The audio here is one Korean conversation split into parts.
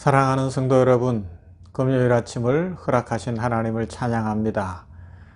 사랑하는 성도 여러분, 금요일 아침을 허락하신 하나님을 찬양합니다.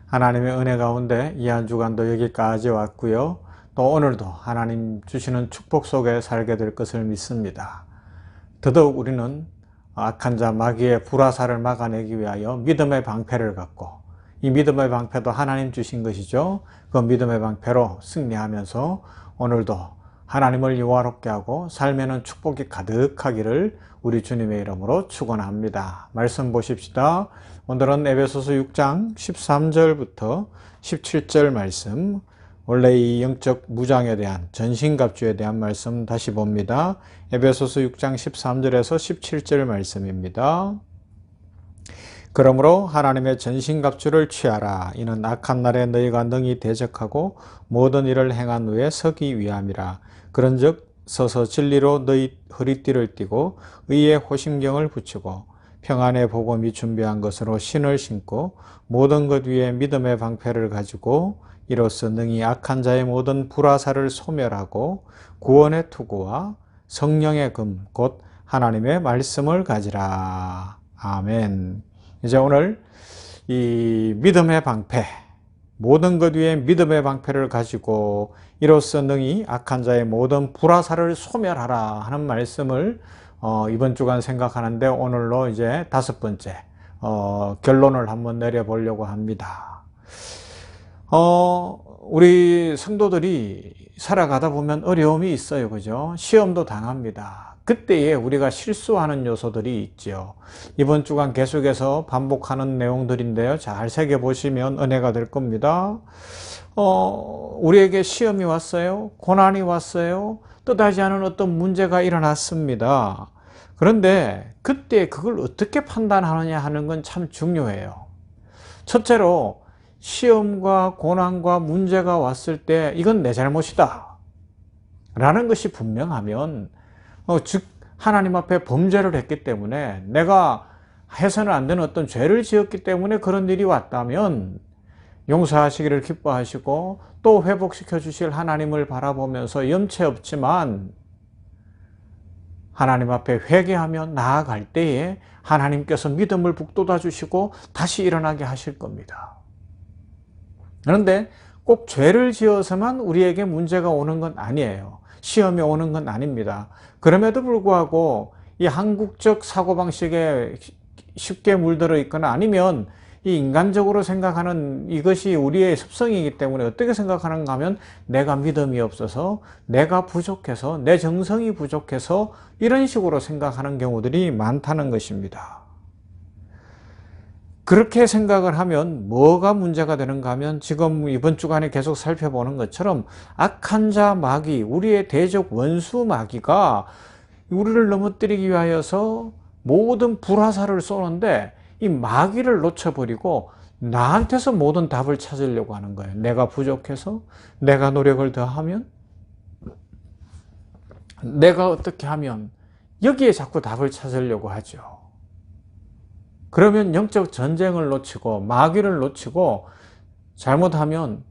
하나님의 은혜 가운데 이 한 주간도 여기까지 왔고요. 또 오늘도 하나님 주시는 축복 속에 살게 될 것을 믿습니다. 더더욱 우리는 악한 자 마귀의 불화살을 막아내기 위하여 믿음의 방패를 갖고, 이 믿음의 방패도 하나님 주신 것이죠. 그 믿음의 방패로 승리하면서 오늘도 하나님을 영화롭게 하고 삶에는 축복이 가득하기를 우리 주님의 이름으로 축원합니다. 말씀 보십시다. 오늘은 에베소서 6장 13절부터 17절 말씀, 원래 이 영적 무장에 대한 전신갑주에 대한 말씀 다시 봅니다. 에베소서 6장 13절에서 17절 말씀입니다. 그러므로 하나님의 전신갑주를 취하라. 이는 악한 날에 너희가 능히 대적하고 모든 일을 행한 후에 서기 위함이라. 그런즉 서서 진리로 너희 허리띠를 띠고 의의 호심경을 붙이고 평안의 복음이 준비한 것으로 신을 신고 모든 것 위에 믿음의 방패를 가지고 이로써 능히 악한 자의 모든 불화살을 소멸하고 구원의 투구와 성령의 금 곧 하나님의 말씀을 가지라. 아멘. 이제 오늘 이 믿음의 방패, 모든 것 위에 믿음의 방패를 가지고 이로써 능히 악한 자의 모든 불화살을 소멸하라 하는 말씀을 이번 주간 생각하는데, 오늘로 이제 5번째 결론을 한번 내려보려고 합니다. 우리 성도들이 살아가다 보면 어려움이 있어요. 그죠? 시험도 당합니다. 그때에 우리가 실수하는 요소들이 있죠. 이번 주간 계속해서 반복하는 내용들인데요. 잘 새겨보시면 은혜가 될 겁니다. 우리에게 시험이 왔어요. 고난이 왔어요. 뜻하지 않은 어떤 문제가 일어났습니다. 그런데 그때 그걸 어떻게 판단하느냐 하는 건 참 중요해요. 첫째로 시험과 고난과 문제가 왔을 때 이건 내 잘못이다 라는 것이 분명하면, 즉 하나님 앞에 범죄를 했기 때문에, 내가 해서는 안 되는 어떤 죄를 지었기 때문에 그런 일이 왔다면 용서하시기를 기뻐하시고 또 회복시켜 주실 하나님을 바라보면서 염치 없지만 하나님 앞에 회개하며 나아갈 때에 하나님께서 믿음을 북돋아 주시고 다시 일어나게 하실 겁니다. 그런데 꼭 죄를 지어서만 우리에게 문제가 오는 건 아니에요. 시험이 오는 건 아닙니다. 그럼에도 불구하고 이 한국적 사고방식에 쉽게 물들어 있거나, 아니면 이 인간적으로 생각하는 이것이 우리의 습성이기 때문에 어떻게 생각하는가 하면, 내가 믿음이 없어서, 내가 부족해서, 내 정성이 부족해서 이런 식으로 생각하는 경우들이 많다는 것입니다. 그렇게 생각을 하면 뭐가 문제가 되는가 하면, 지금 이번 주간에 계속 살펴보는 것처럼 악한 자 마귀, 우리의 대적 원수 마귀가 우리를 넘어뜨리기 위하여서 모든 불화살을 쏘는데, 이 마귀를 놓쳐버리고 나한테서 모든 답을 찾으려고 하는 거예요. 내가 부족해서, 내가 노력을 더하면, 내가 어떻게 하면, 여기에 자꾸 답을 찾으려고 하죠. 그러면 영적 전쟁을 놓치고 마귀를 놓치고, 잘못하면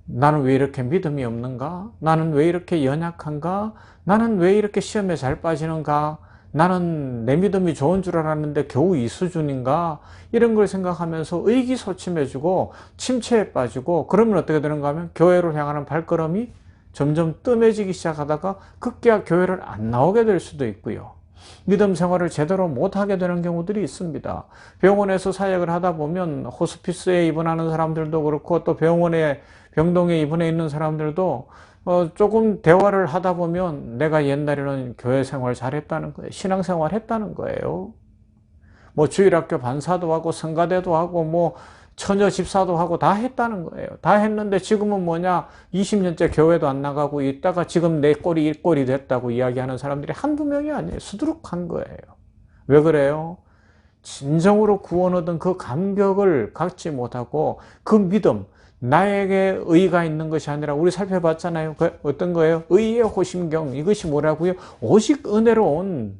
나는 왜 이렇게 믿음이 없는가? 나는 왜 이렇게 연약한가? 나는 왜 이렇게 시험에 잘 빠지는가? 나는 내 믿음이 좋은 줄 알았는데 겨우 이 수준인가? 이런 걸 생각하면서 의기소침해지고 침체에 빠지고, 그러면 어떻게 되는가 하면 교회로 향하는 발걸음이 점점 뜸해지기 시작하다가 급기야 교회를 안 나오게 될 수도 있고요. 믿음 생활을 제대로 못하게 되는 경우들이 있습니다. 병원에서 사역을 하다 보면 호스피스에 입원하는 사람들도 그렇고, 또 병원에 병동에 입원해 있는 사람들도 조금 대화를 하다 보면 내가 옛날에는 교회 생활 잘했다는 거예요. 신앙생활 했다는 거예요. 뭐 주일학교 반사도 하고 성가대도 하고 뭐 처녀 집사도 하고 다 했다는 거예요. 다 했는데 지금은 뭐냐, 20년째 교회도 안 나가고 있다가 지금 내 꼴이 이 꼴이 됐다고 이야기하는 사람들이 한두 명이 아니에요. 수두룩한 거예요. 왜 그래요? 진정으로 구원 얻은 그 감격을 갖지 못하고, 그 믿음, 나에게 의가 있는 것이 아니라, 우리 살펴봤잖아요. 어떤 거예요? 의의 호심경. 이것이 뭐라고요? 오직 은혜로 온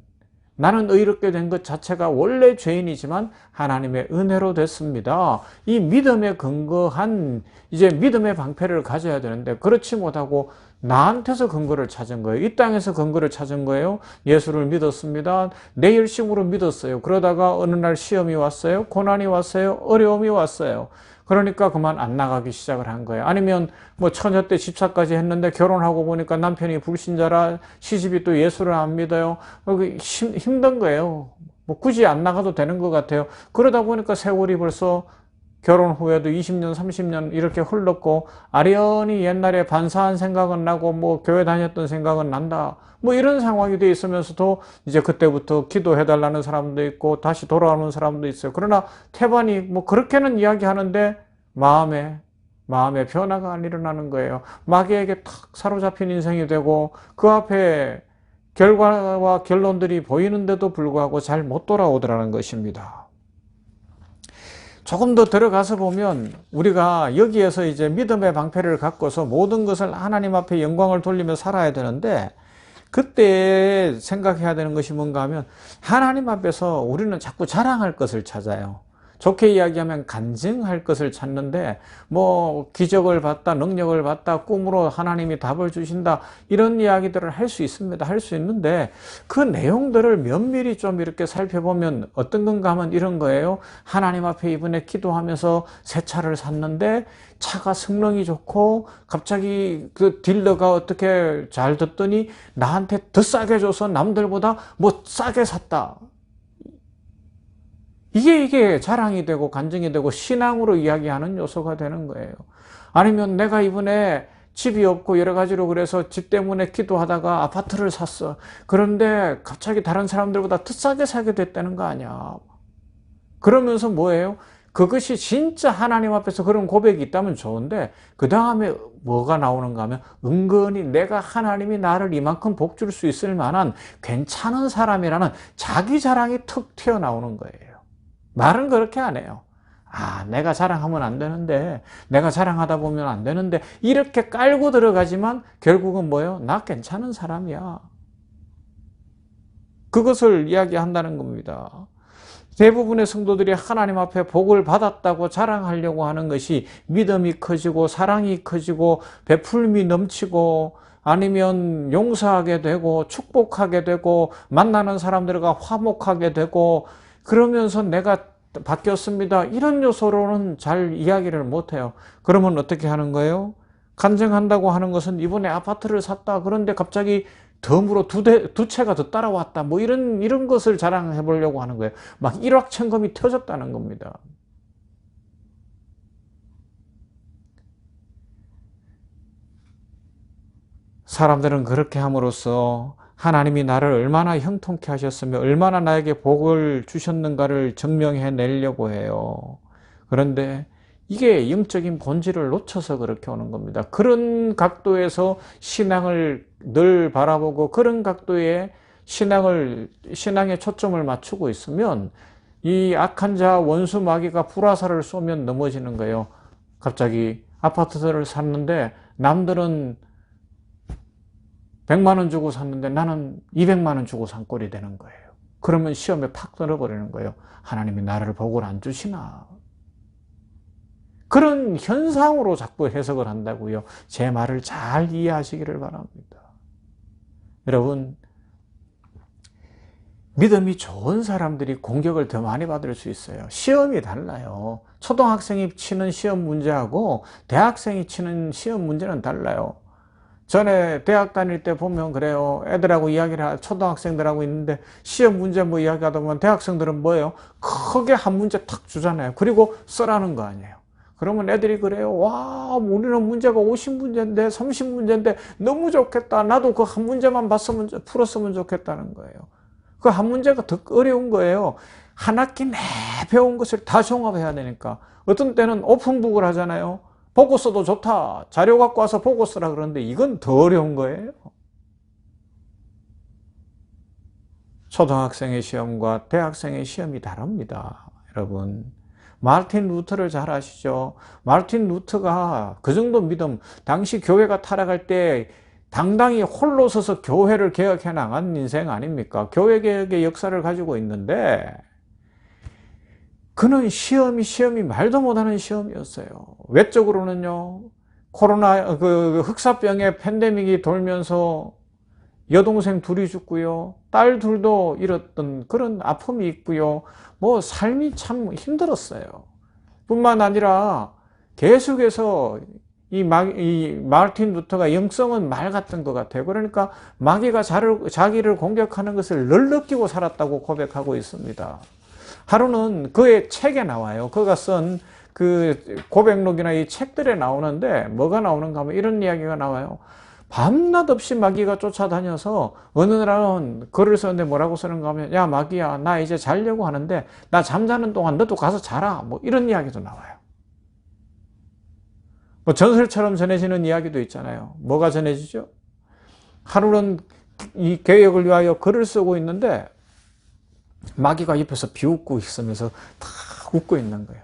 나는 의롭게 된 것 자체가 원래 죄인이지만 하나님의 은혜로 됐습니다. 이 믿음에 근거한 이제 믿음의 방패를 가져야 되는데 그렇지 못하고 나한테서 근거를 찾은 거예요. 이 땅에서 근거를 찾은 거예요. 예수를 믿었습니다. 내 열심으로 믿었어요. 그러다가 어느 날 시험이 왔어요. 고난이 왔어요. 어려움이 왔어요. 그러니까 그만 안 나가기 시작을 한 거예요. 아니면 뭐 처녀 때 집사까지 했는데 결혼하고 보니까 남편이 불신자라 시집이 또 예수를 안 믿어요. 힘든 거예요. 뭐 굳이 안 나가도 되는 것 같아요. 그러다 보니까 세월이 벌써 결혼 후에도 20년, 30년 이렇게 흘렀고 아련히 옛날에 반사한 생각은 나고 뭐 교회 다녔던 생각은 난다. 뭐 이런 상황이 돼 있으면서도 이제 그때부터 기도해달라는 사람도 있고 다시 돌아오는 사람도 있어요. 그러나 태반이 뭐 그렇게는 이야기하는데 마음에 변화가 안 일어나는 거예요. 마귀에게 탁 사로잡힌 인생이 되고 그 앞에 결과와 결론들이 보이는데도 불구하고 잘 못 돌아오더라는 것입니다. 조금 더 들어가서 보면 우리가 여기에서 이제 믿음의 방패를 갖고서 모든 것을 하나님 앞에 영광을 돌리며 살아야 되는데 그때 생각해야 되는 것이 뭔가 하면 하나님 앞에서 우리는 자꾸 자랑할 것을 찾아요. 좋게 이야기하면 간증할 것을 찾는데 뭐 기적을 봤다, 능력을 봤다, 꿈으로 하나님이 답을 주신다 이런 이야기들을 할 수 있습니다. 할 수 있는데 그 내용들을 면밀히 좀 이렇게 살펴보면 어떤 건가 하면 이런 거예요. 하나님 앞에 이번에 기도하면서 새 차를 샀는데 차가 성능이 좋고 갑자기 그 딜러가 어떻게 잘 듣더니 나한테 더 싸게 줘서 남들보다 뭐 싸게 샀다. 이게 자랑이 되고 간증이 되고 신앙으로 이야기하는 요소가 되는 거예요. 아니면 내가 이번에 집이 없고 여러 가지로 그래서 집 때문에 기도하다가 아파트를 샀어. 그런데 갑자기 다른 사람들보다 더 싸게 사게 됐다는 거 아니야. 그러면서 뭐예요? 그것이 진짜 하나님 앞에서 그런 고백이 있다면 좋은데 그 다음에 뭐가 나오는가 하면 은근히 내가 하나님이 나를 이만큼 복 줄 수 있을 만한 괜찮은 사람이라는 자기 자랑이 툭 튀어나오는 거예요. 말은 그렇게 안 해요. 아, 내가 자랑하면 안 되는데, 내가 자랑하다 보면 안 되는데, 이렇게 깔고 들어가지만 결국은 뭐예요? 나 괜찮은 사람이야. 그것을 이야기한다는 겁니다. 대부분의 성도들이 하나님 앞에 복을 받았다고 자랑하려고 하는 것이 믿음이 커지고 사랑이 커지고 베풀음이 넘치고 아니면 용서하게 되고 축복하게 되고 만나는 사람들과 화목하게 되고 그러면서 내가 바뀌었습니다. 이런 요소로는 잘 이야기를 못해요. 그러면 어떻게 하는 거예요? 간증한다고 하는 것은 이번에 아파트를 샀다. 그런데 갑자기 덤으로 두 채가 더 따라왔다. 뭐 이런 것을 자랑해 보려고 하는 거예요. 막 일확천금이 터졌다는 겁니다. 사람들은 그렇게 함으로써 하나님이 나를 얼마나 형통케 하셨으며 얼마나 나에게 복을 주셨는가를 증명해 내려고 해요. 그런데 이게 영적인 본질을 놓쳐서 그렇게 오는 겁니다. 그런 각도에서 신앙을 늘 바라보고 그런 각도의 신앙에 초점을 맞추고 있으면 이 악한 자 원수 마귀가 불화살을 쏘면 넘어지는 거예요. 갑자기 아파트를 샀는데 남들은 100만 원 주고 샀는데 나는 200만 원 주고 산 꼴이 되는 거예요. 그러면 시험에 팍 떨어버리는 거예요. 하나님이 나를 복을 안 주시나. 그런 현상으로 자꾸 해석을 한다고요. 제 말을 잘 이해하시기를 바랍니다. 여러분, 믿음이 좋은 사람들이 공격을 더 많이 받을 수 있어요. 시험이 달라요. 초등학생이 치는 시험 문제하고 대학생이 치는 시험 문제는 달라요. 전에 대학 다닐 때 보면 그래요. 애들하고 초등학생들하고 있는데 시험 문제 뭐 이야기하다 보면 대학생들은 뭐예요? 크게 한 문제 탁 주잖아요. 그리고 써라는 거 아니에요. 그러면 애들이 그래요. 와, 우리는 문제가 50문제인데 30문제인데 너무 좋겠다. 나도 그 한 문제만 풀었으면 좋겠다는 거예요. 그 한 문제가 더 어려운 거예요. 한 학기 내 배운 것을 다 종합해야 되니까. 어떤 때는 오픈북을 하잖아요. 보고 써도 좋다. 자료 갖고 와서 보고 쓰라 그러는데 이건 더 어려운 거예요. 초등학생의 시험과 대학생의 시험이 다릅니다. 여러분. 마르틴 루터를 잘 아시죠? 마르틴 루터가 그 정도 믿음, 당시 교회가 타락할 때 당당히 홀로 서서 교회를 개혁해 나간 인생 아닙니까? 교회 개혁의 역사를 가지고 있는데 그는 시험이 말도 못하는 시험이었어요. 외적으로는요, 코로나 그 흑사병의 팬데믹이 돌면서 여동생 둘이 죽고요, 딸 둘도 잃었던 그런 아픔이 있고요. 뭐 삶이 참 힘들었어요. 뿐만 아니라 계속해서 이 마르틴 루터가 영성은 말 같은 것 같아요. 그러니까 마귀가 자기를 공격하는 것을 늘 느끼고 살았다고 고백하고 있습니다. 하루는 그의 책에 나와요. 그가 쓴 그 고백록이나 이 책들에 나오는데 뭐가 나오는가 하면 이런 이야기가 나와요. 밤낮 없이 마귀가 쫓아다녀서 어느 날은 글을 썼는데 뭐라고 쓰는가 하면, 야 마귀야, 나 이제 자려고 하는데 나 잠자는 동안 너도 가서 자라, 뭐 이런 이야기도 나와요. 뭐 전설처럼 전해지는 이야기도 있잖아요. 뭐가 전해지죠? 하루는 이 개혁을 위하여 글을 쓰고 있는데 마귀가 옆에서 비웃고 있으면서 다 웃고 있는 거예요.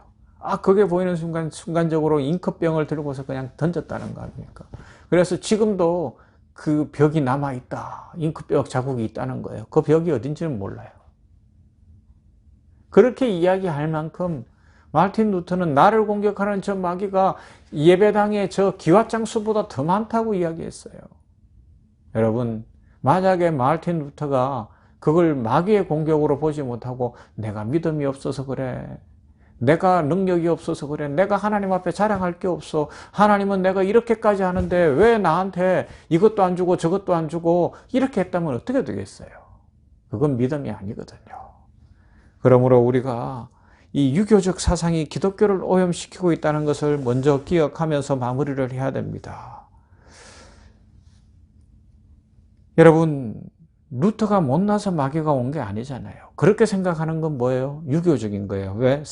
그게 보이는 순간적으로 잉크병을 들고서 그냥 던졌다는 거 아닙니까? 그래서 지금도 그 벽이 남아있다. 잉크병 자국이 있다는 거예요. 그 벽이 어딘지는 몰라요. 그렇게 이야기할 만큼 마르틴 루터는 나를 공격하는 저 마귀가 예배당의 저 기왓장수보다 더 많다고 이야기했어요. 여러분, 만약에 마르틴 루터가 그걸 마귀의 공격으로 보지 못하고 내가 믿음이 없어서 그래, 내가 능력이 없어서 그래, 내가 하나님 앞에 자랑할 게 없어, 하나님은 내가 이렇게까지 하는데 왜 나한테 이것도 안 주고 저것도 안 주고, 이렇게 했다면 어떻게 되겠어요? 그건 믿음이 아니거든요. 그러므로 우리가 이 유교적 사상이 기독교를 오염시키고 있다는 것을 먼저 기억하면서 마무리를 해야 됩니다. 여러분, 루터가 못나서 마귀가 온 게 아니잖아요. 그렇게 생각하는 건 뭐예요? 유교적인 거예요. 왜?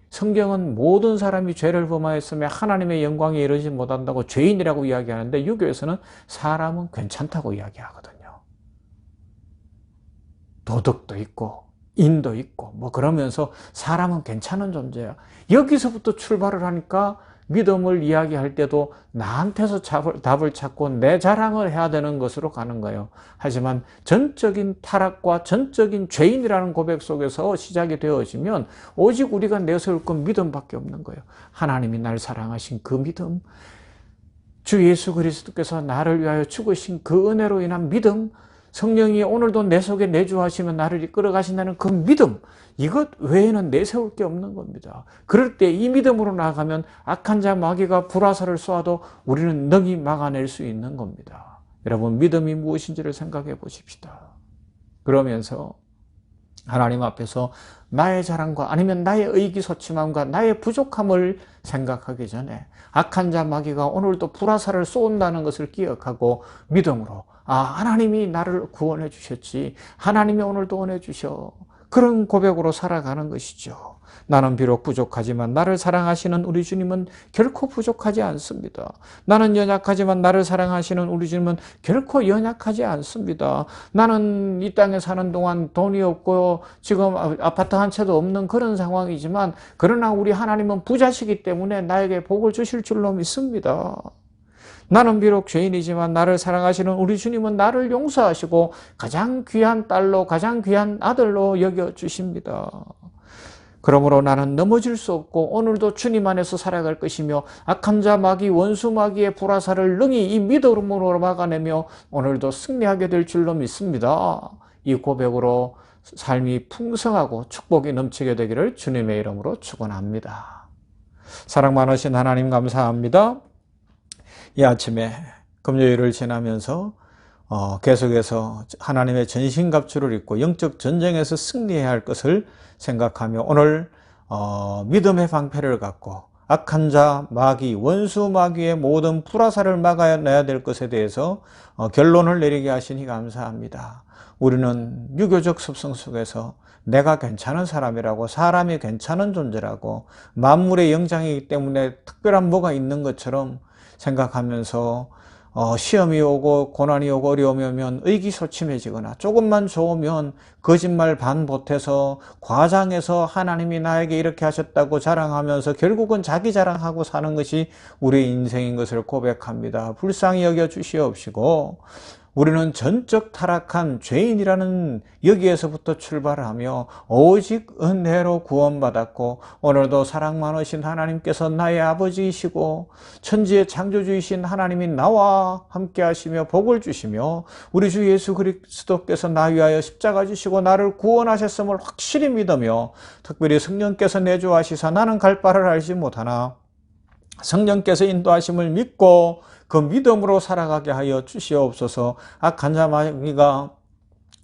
성경은 모든 사람이 죄를 범하였으며 하나님의 영광에 이르지 못한다고 죄인이라고 이야기하는데, 유교에서는 사람은 괜찮다고 이야기하거든요. 도덕도 있고 인도 있고 뭐 그러면서 사람은 괜찮은 존재야. 여기서부터 출발을 하니까 믿음을 이야기할 때도 나한테서 답을 찾고 내 자랑을 해야 되는 것으로 가는 거예요. 하지만 전적인 타락과 전적인 죄인이라는 고백 속에서 시작이 되어지면 오직 우리가 내세울 건 믿음밖에 없는 거예요. 하나님이 날 사랑하신 그 믿음, 주 예수 그리스도께서 나를 위하여 죽으신 그 은혜로 인한 믿음, 성령이 오늘도 내 속에 내주하시면 나를 이끌어 가신다는 그 믿음, 이것 외에는 내세울 게 없는 겁니다. 그럴 때 이 믿음으로 나아가면 악한 자 마귀가 불화살을 쏘아도 우리는 능히 막아낼 수 있는 겁니다. 여러분, 믿음이 무엇인지를 생각해 보십시다. 그러면서 하나님 앞에서 나의 자랑과 아니면 나의 의기소침함과 나의 부족함을 생각하기 전에 악한 자 마귀가 오늘도 불화살을 쏜다는 것을 기억하고 믿음으로, 하나님이 나를 구원해 주셨지, 하나님이 오늘도 원해 주셔, 그런 고백으로 살아가는 것이죠. 나는 비록 부족하지만 나를 사랑하시는 우리 주님은 결코 부족하지 않습니다. 나는 연약하지만 나를 사랑하시는 우리 주님은 결코 연약하지 않습니다. 나는 이 땅에 사는 동안 돈이 없고 지금 아파트 한 채도 없는 그런 상황이지만, 그러나 우리 하나님은 부자시기 때문에 나에게 복을 주실 줄로 믿습니다. 나는 비록 죄인이지만 나를 사랑하시는 우리 주님은 나를 용서하시고 가장 귀한 딸로, 가장 귀한 아들로 여겨주십니다. 그러므로 나는 넘어질 수 없고 오늘도 주님 안에서 살아갈 것이며 악한 자 마귀, 원수 마귀의 불화살을 능히 이 믿음으로 막아내며 오늘도 승리하게 될 줄로 믿습니다. 이 고백으로 삶이 풍성하고 축복이 넘치게 되기를 주님의 이름으로 축원합니다. 사랑 많으신 하나님 감사합니다. 이 아침에 금요일을 지나면서 계속해서 하나님의 전신갑주를 입고 영적 전쟁에서 승리해야 할 것을 생각하며 오늘 믿음의 방패를 갖고 악한 자 마귀, 원수 마귀의 모든 불화살을 막아내야 될 것에 대해서 결론을 내리게 하시니 감사합니다. 우리는 유교적 습성 속에서 내가 괜찮은 사람이라고, 사람이 괜찮은 존재라고, 만물의 영장이기 때문에 특별한 뭐가 있는 것처럼 생각하면서 시험이 오고 고난이 오고 어려움이 오면 의기소침해지거나 조금만 좋으면 거짓말 반복해서 과장해서 하나님이 나에게 이렇게 하셨다고 자랑하면서 결국은 자기 자랑하고 사는 것이 우리의 인생인 것을 고백합니다. 불쌍히 여겨 주시옵시고 우리는 전적 타락한 죄인이라는 여기에서부터 출발하며 오직 은혜로 구원받았고 오늘도 사랑 많으신 하나님께서 나의 아버지이시고 천지의 창조주이신 하나님이 나와 함께 하시며 복을 주시며 우리 주 예수 그리스도께서 나 위하여 십자가 지시고 나를 구원하셨음을 확실히 믿으며 특별히 성령께서 내주하시사 나는 갈 바를 알지 못하나 성령께서 인도하심을 믿고 그 믿음으로 살아가게 하여 주시옵소서. 악한 자마귀가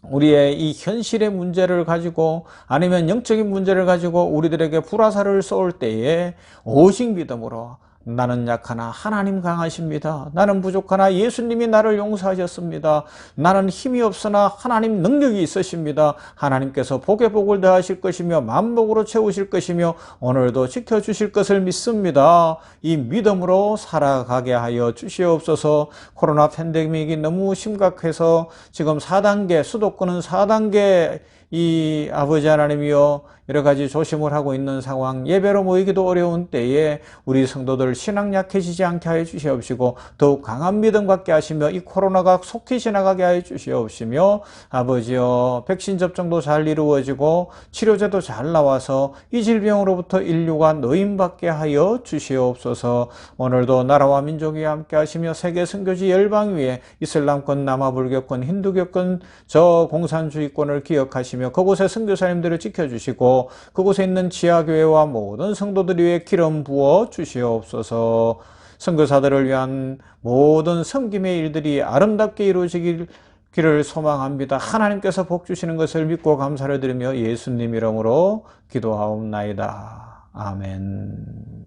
우리의 이 현실의 문제를 가지고 아니면 영적인 문제를 가지고 우리들에게 불화살을 쏠 때에 오직 믿음으로 나는 약하나 하나님 강하십니다. 나는 부족하나 예수님이 나를 용서하셨습니다. 나는 힘이 없으나 하나님 능력이 있으십니다. 하나님께서 복에 복을 더하실 것이며 만복으로 채우실 것이며 오늘도 지켜주실 것을 믿습니다. 이 믿음으로 살아가게 하여 주시옵소서. 코로나 팬데믹이 너무 심각해서 지금 4단계 수도권은 4단계 이 아버지 하나님이여 여러 가지 조심을 하고 있는 상황, 예배로 모이기도 어려운 때에 우리 성도들 신앙 약해지지 않게 하여 주시옵시고 더욱 강한 믿음 갖게 하시며 이 코로나가 속히 지나가게 하여 주시옵시며 아버지여 백신 접종도 잘 이루어지고 치료제도 잘 나와서 이 질병으로부터 인류가 노임받게 하여 주시옵소서. 오늘도 나라와 민족이 함께 하시며 세계 선교지 열방 위에 이슬람권, 남아불교권, 힌두교권, 저 공산주의권을 기억하시며 그곳의 선교사님들을 지켜주시고 그곳에 있는 지하교회와 모든 성도들 위해 기름 부어 주시옵소서. 선교사들을 위한 모든 섬김의 일들이 아름답게 이루어지기를 소망합니다. 하나님께서 복 주시는 것을 믿고 감사를 드리며 예수님 이름으로 기도하옵나이다. 아멘.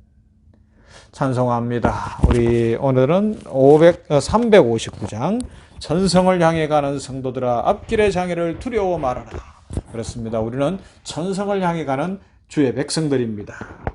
찬송합니다. 우리 오늘은 359장 천성을 향해 가는 성도들아 앞길의 장애를 두려워 말아라. 그렇습니다. 우리는 천성을 향해 가는 주의 백성들입니다.